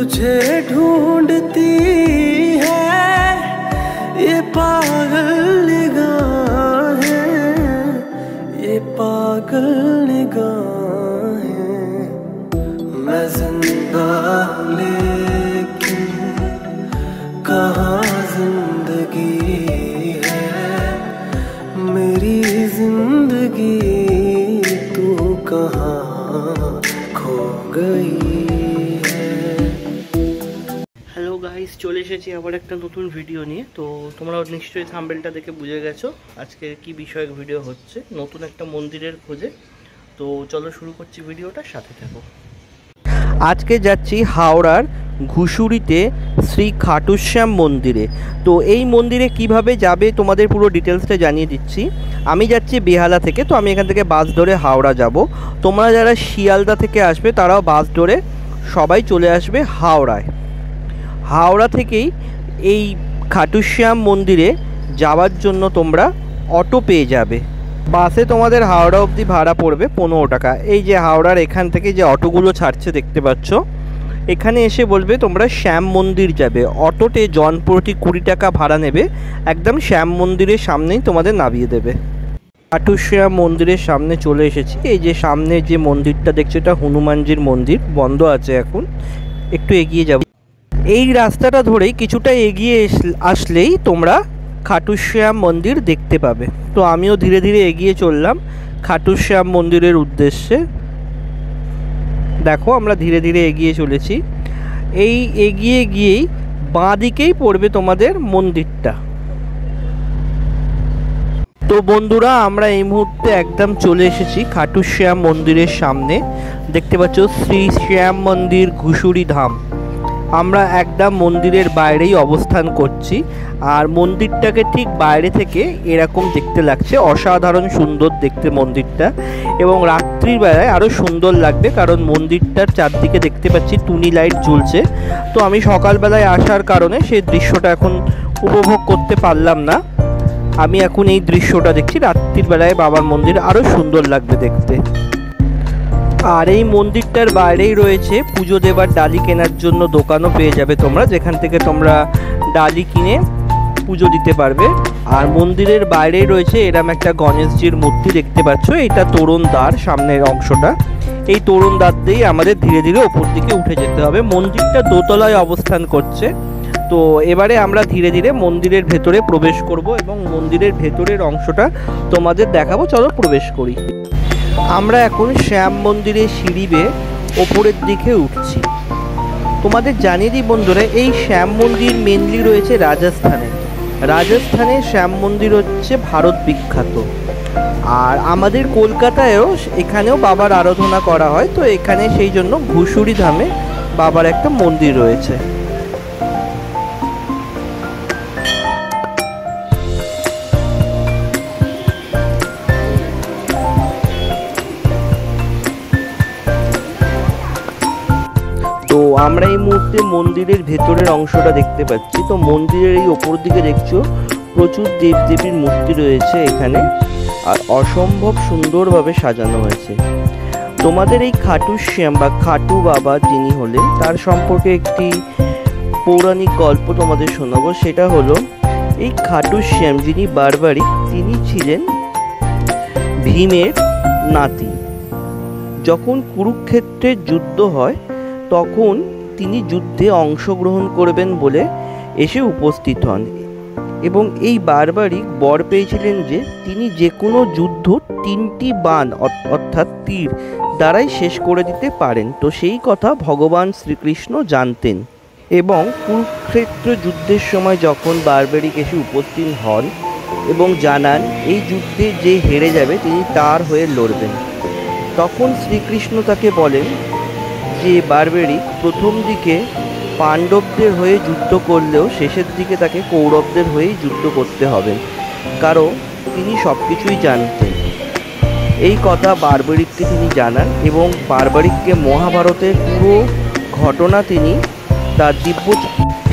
तुझे ढूंढती है ये पागल निगाहें, ये पागल निगाहें। मैं जिंदा लेकिन कहाँ जिंदगी है, मेरी जिंदगी तू कहाँ खो गई। হ্যালো গাইস, চলে এসেছি আবার একটা নতুন ভিডিও নিয়ে। তো তোমরা নিশ্চয়ই থাম্বনেলটা দেখে বুঝে গেছো আজকে কি বিষয়ক ভিডিও হচ্ছে, নতুন একটা মন্দিরের খোঁজে। তো চলো শুরু করছি ভিডিওটা, সাথে থাকো। আজকে যাচ্ছি হাওড়ার ঘুষুরিতে শ্রী খাটুশ্যাম মন্দিরে। তো এই মন্দিরে কিভাবে যাবে তোমাদের পুরো ডিটেলসটা জানিয়ে দিচ্ছি। আমি যাচ্ছি বেহালা থেকে, তো আমি এখান থেকে বাস ধরে হাওড়া যাব। তোমরা যারা শিয়ালদা থেকে আসবে তারাও বাস ধরে সবাই চলে আসবে হাওড়ায়। হাওড়া থেকেই এই খাটুশ্যাম মন্দিরে যাওয়ার জন্য তোমরা অটো পেয়ে যাবে। বাসে তোমাদের হাওড়া অবধি ভাড়া পড়বে 15 টাকা। এই যে হাওড়ার এখান থেকে যে অটোগুলো ছাড়ছে দেখতে পাচ্ছ, এখানে এসে বলবে তোমরা শ্যাম মন্দির যাবে। অটোতে জনপ্রতি 20 টাকা ভাড়া নেবে, একদম শ্যাম মন্দিরের সামনেই তোমাদের নামিয়ে দেবে। খাটুশ্যাম মন্দিরের সামনে চলে এসেছি। এই যে সামনে যে মন্দিরটা দেখছো, এটা হনুমানজির মন্দির, বন্ধ আছে এখন। একটু এগিয়ে যাব। এই রাস্তাটা ধরেই কিছুটা এগিয়ে আসলেই তোমরা খাটুশ্যাম মন্দির দেখতে পাবে। তো আমিও ধীরে ধীরে এগিয়ে চললাম খাটুশ্যাম মন্দিরের উদ্দেশ্যে। দেখো আমরা ধীরে ধীরে এগিয়ে চলেছি। এই এগিয়ে গিয়েই বাঁ দিকেই পড়বে তোমাদের মন্দিরটা। তো বন্ধুরা, আমরা এই মুহূর্তে একদম চলে এসেছি খাটুশ্যাম মন্দিরের সামনে। দেখতে পাচ্ছ শ্রী শ্যাম মন্দির ঘুষুরি ধাম। আমরা একদম মন্দিরের বাইরেই অবস্থান করছি, আর মন্দিরটাকে ঠিক বাইরে থেকে এরকম দেখতে লাগছে। অসাধারণ সুন্দর দেখতে মন্দিরটা, এবং রাত্রির বেলায় আরও সুন্দর লাগবে, কারণ মন্দিরটার চারদিকে দেখতে পাচ্ছি টুনি লাইট জ্বলছে। তো আমি সকালবেলায় আসার কারণে সেই দৃশ্যটা এখন উপভোগ করতে পারলাম না। আমি এখন এই দৃশ্যটা দেখছি। রাত্রির বেলায় বাবার মন্দির আরও সুন্দর লাগবে দেখতে। আর এই মন্দিরটার বাইরেই রয়েছে পুজো দেবার ডালি কেনার জন্য দোকানও পেয়ে যাবে তোমরা, যেখান থেকে তোমরা ডালি কিনে পুজো দিতে পারবে। আর মন্দিরের বাইরেই রয়েছে এরম একটা গণেশজির মূর্তি দেখতে পাচ্ছ। এটা তোরণ দ্বার, সামনের অংশটা। এই তোরণ দ্বার দিয়েই আমাদের ধীরে ধীরে ওপর দিকে উঠে যেতে হবে। মন্দিরটা দোতলায় অবস্থান করছে। তো এবারে আমরা ধীরে ধীরে মন্দিরের ভেতরে প্রবেশ করব এবং মন্দিরের ভেতরের অংশটা তোমাদের দেখাবো। চলো প্রবেশ করি। আমরা এখন শ্যাম মন্দিরের সিঁড়ি বেয়ে ওপরের দিকে উঠছি। তোমাদের জানিয়ে দিই বন্ধুরা, এই শ্যাম মন্দির মেনলি রয়েছে রাজস্থানে। রাজস্থানে শ্যাম মন্দির হচ্ছে ভারত বিখ্যাত। আর আমাদের কলকাতায়ও এখানেও বাবার আরাধনা করা হয়। তো এখানে সেই জন্য ঘুষুরি ধামে বাবার একটা মন্দির রয়েছে। তো আমরা এই মুহূর্তে মন্দিরের ভেতরের অংশটা দেখতে পাচ্ছি। তো মন্দিরের এই ওপর দিকে দেখছো প্রচুর দেবদেবীর মূর্তি রয়েছে এখানে, আর অসম্ভব সুন্দরভাবে সাজানো হয়েছে। তোমাদের এই খাটুশ্যাম বা খাটু বাবা যিনি হলেন, তার সম্পর্কে একটি পৌরাণিক গল্প তোমাদের শোনাবো। সেটা হলো, এই খাটুশ্যাম যিনি বারবারিক, তিনি ছিলেন ভীমের নাতি। যখন কুরুক্ষেত্রের যুদ্ধ হয় তখন তিনি যুদ্ধে অংশগ্রহণ করবেন বলে এসে উপস্থিত হন, এবং এই বারবারিক বর পেয়েছিলেন যে তিনি যে কোনো যুদ্ধ 3টি বাণ অর্থাৎ তীর দ্বারাই শেষ করে দিতে পারেন। তো সেই কথা ভগবান শ্রীকৃষ্ণ জানতেন, এবং কুরুক্ষেত্র যুদ্ধের সময় যখন বারবারিক এসে উপস্থিত হন এবং জানান এই যুদ্ধে যে হেরে যাবে তিনি তার হয়ে লড়বেন, তখন শ্রীকৃষ্ণ তাকে বলেন যে বারবারিক প্রথম দিকে পাণ্ডবদের হয়ে যুদ্ধ করলেও শেষের দিকে তাকে কৌরবদের হয়েই যুদ্ধ করতে হবে, কারণ তিনি সব কিছুই জানতেন। এই কথা বারবারিককে তিনি জানান, এবং বারবারিককে মহাভারতের পুরো ঘটনা তিনি তার দিব্য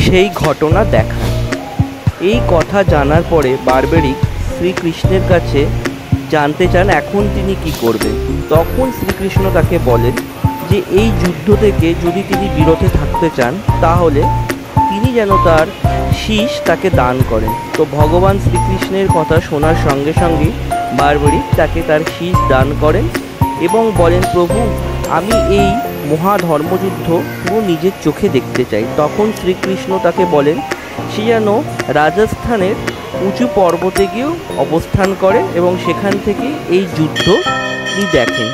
সেই ঘটনা দেখান। এই কথা জানার পরে বারবারিক শ্রীকৃষ্ণের কাছে জানতে চান এখন তিনি কি করবেন। তখন শ্রীকৃষ্ণ তাকে বলেন যে এই যুদ্ধ থেকে যদি তিনি বিরত থাকতে চান তাহলে তিনি যেন তার শীষ তাকে দান করেন। তো ভগবান শ্রীকৃষ্ণের কথা শোনার সঙ্গে সঙ্গে বারবারিক তাকে তার শীষ দান করেন এবং বলেন, প্রভু আমি এই মহাধর্মযুদ্ধ পুরো নিজের চোখে দেখতে চাই। তখন শ্রীকৃষ্ণ তাকে বলেন সে যেন রাজস্থানের উঁচু পর্বতে গিয়েও অবস্থান করে এবং সেখান থেকে এই যুদ্ধ তিনি দেখেন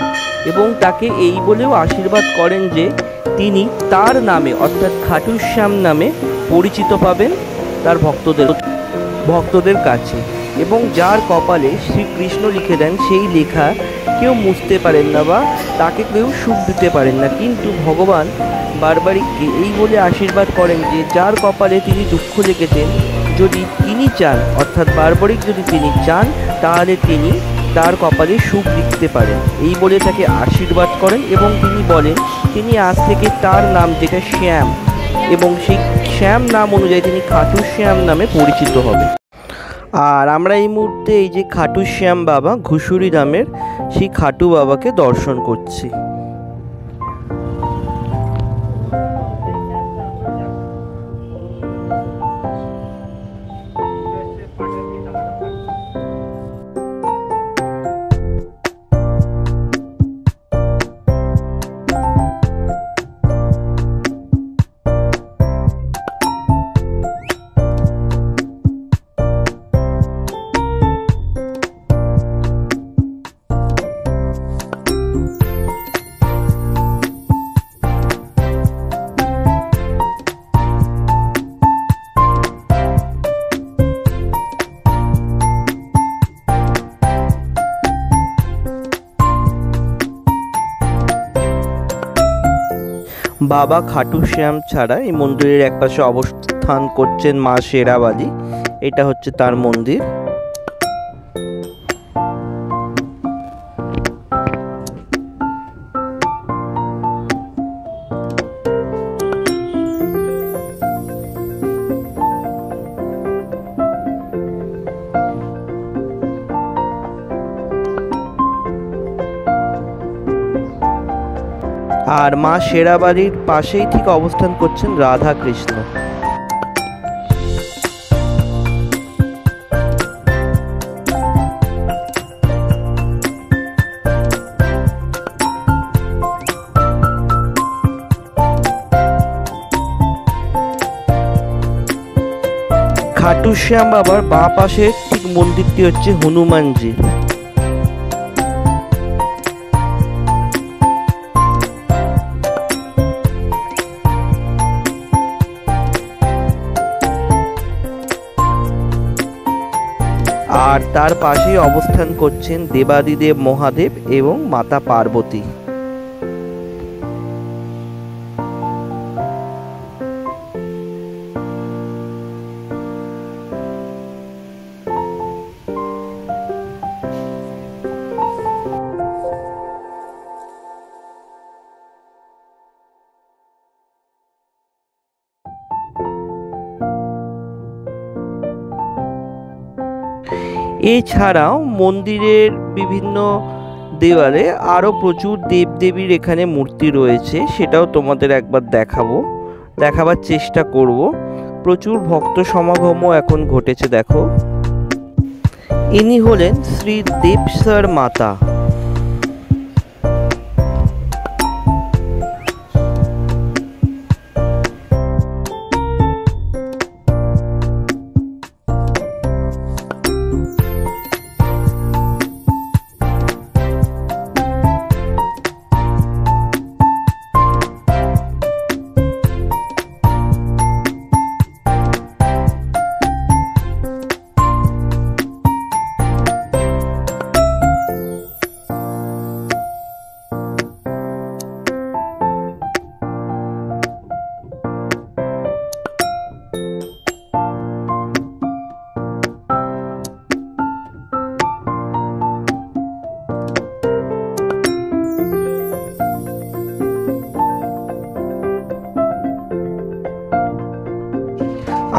এবং তাকে এই বলেও আশীর্বাদ করেন যে তিনি তার নামে অর্থাৎ খাটুশ্যাম নামে পরিচিত পাবেন তার ভক্তদের কাছে, এবং যার কপালে শ্রীকৃষ্ণ লিখে দেন সেই লেখা কেউ মুছতে পারেন না বা তাকে কেউ সুখ দিতে পারেন না। কিন্তু ভগবান বারবারিককে এই বলে আশীর্বাদ করেন যে যার কপালে তিনি দুঃখ লিখেছেন, যদি তিনি চান অর্থাৎ বারবারিক যদি তিনি চান তাহলে তিনি তার কপালে সুখ লিখতে পারেন। এই বলে তাকে আশীর্বাদ করেন এবং তিনি বলেন তিনি আজ থেকে তার নাম যেটা শ্যাম, এবং সেই শ্যাম নাম অনুযায়ী তিনি খাটুশ্যাম নামে পরিচিত হবে। আর আমরা এই মুহূর্তে এই যে খাটুশ্যাম বাবা ঘুষুরি ধামের সেই খাটু বাবাকে দর্শন করছি। বাবা খাটুশ্যাম ছাড়া এই মন্দিরের একপাশে অবস্থান করছেন মা শেরাবালি, এটা হচ্ছে তার মন্দির। আর মা শেরাবালির পাশেই ঠিক অবস্থান করছেন রাধা কৃষ্ণ। খাটুশ্যাম বাবার বাঁ পাশে ঠিক মন্দিরটি হচ্ছে হনুমানজি। আর তার পাশেই অবস্থান করছেন দেবাদিদেব মহাদেব এবং মাতা পার্বতী। এছাড়াও মন্দিরের বিভিন্ন দেওয়ালে আরও প্রচুর দেবদেবীর এখানে মূর্তি রয়েছে, সেটাও তোমাদের একবার দেখাবার চেষ্টা করব। প্রচুর ভক্ত সমাগমও এখন ঘটেছে। দেখো, ইনি হলেন শ্রী দেবসর মাতা।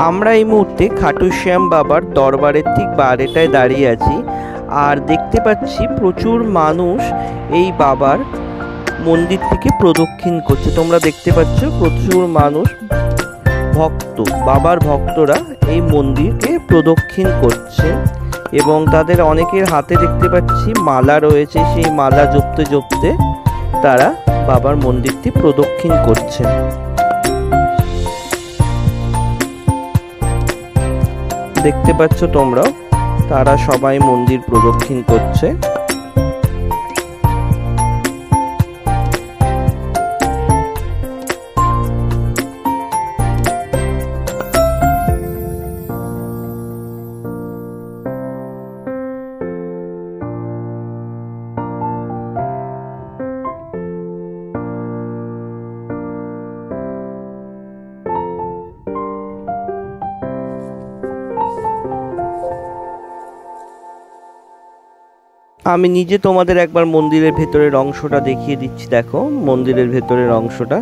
আমরা এই মুহূর্তে খাটুশ্যাম বাবার দরবারের ঠিক বাইরেটায় দাঁড়িয়ে আছি, আর দেখতে পাচ্ছি প্রচুর মানুষ এই বাবার মন্দিরটিকে প্রদক্ষিণ করছে। তোমরা দেখতে পাচ্ছ প্রচুর মানুষ, ভক্ত, বাবার ভক্তরা এই মন্দিরকে প্রদক্ষিণ করছে এবং তাদের অনেকের হাতে দেখতে পাচ্ছি মালা রয়েছে। সেই মালা জপতে জপতে তারা বাবার মন্দিরটি প্রদক্ষিণ করছে। দেখতে পাচ্ছ তোমরাও, তারা সবাই মন্দির প্রদক্ষিণ করছে। আমি নিজে তোমাদের একবার মন্দিরের ভেতরের অংশটা দেখিয়ে দিচ্ছি। দেখো মন্দিরের ভেতরের অংশটা।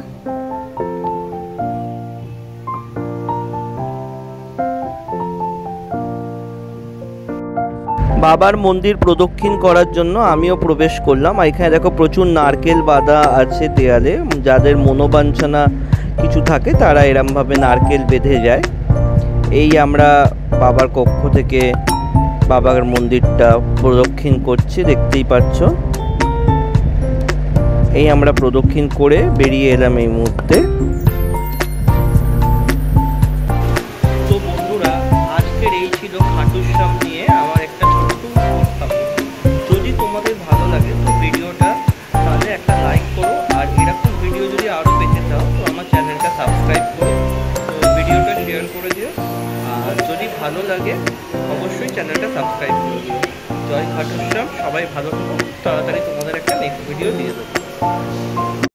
বাবার মন্দির প্রদক্ষিণ করার জন্য আমিও প্রবেশ করলাম। এখানে দেখো প্রচুর নারকেল বাঁধা আছে দেয়ালে। যাদের মনোবাঞ্ছনা কিছু থাকে তারা এরমভাবে নারকেল বেঁধে যায়। এই আমরা বাবার কক্ষ থেকে বাবার মন্দিরটা প্রদক্ষিণ করছি, দেখতেই পাচ্ছ। এই আমরা প্রদক্ষিণ করে বেরিয়ে এলাম এই মুহূর্তে। তো বন্ধুরা, আজকের এই ছিল খাটুশ্যাম নিয়ে আমার একটা ছোট্ট উপস্থাপন। যদি তোমাদের ভালো লাগে তো ভিডিওটা তাহলে একটা লাইক করো, আর এরকম ভিডিও যদি আরও পেতে চাও তো আমার চ্যানেলটা সাবস্ক্রাইব করো, তো ভিডিওটা শেয়ার করে দিও। আর যদি ভালো লাগে অবশ্যই চ্যানেলটা সাবস্ক্রাইব করে দিও। জয় খাটুশ্যাম, সবাই ভালো থাকো। তাড়াতাড়ি তোমাদের একটা নেক্সট ভিডিও দিয়ে দেবো।